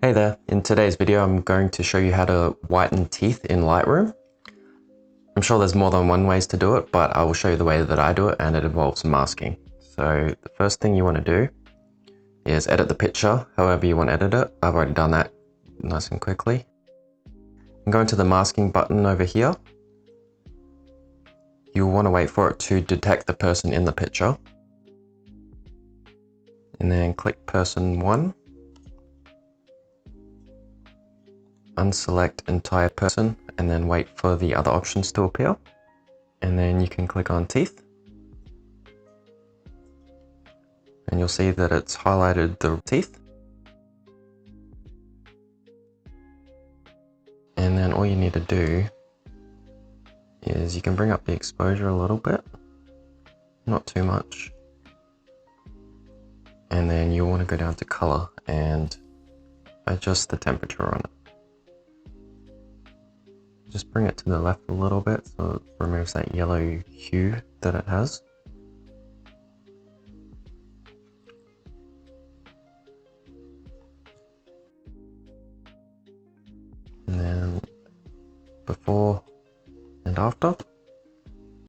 Hey there, in today's video I'm going to show you how to whiten teeth in Lightroom. I'm sure there's more than one ways to do it, but I will show you the way that I do it, and it involves masking. So the first thing you want to do is edit the picture however you want to edit it. I've already done that nice and quickly. And go into the masking button over here. You'll want to wait for it to detect the person in the picture. And then click person 1. Unselect entire person and then wait for the other options to appear. And then you can click on teeth. And you'll see that it's highlighted the teeth. And then all you need to do is you can bring up the exposure a little bit, not too much. And then you'll want to go down to color and adjust the temperature on it. Just bring it to the left a little bit so it removes that yellow hue that it has. And then before and after.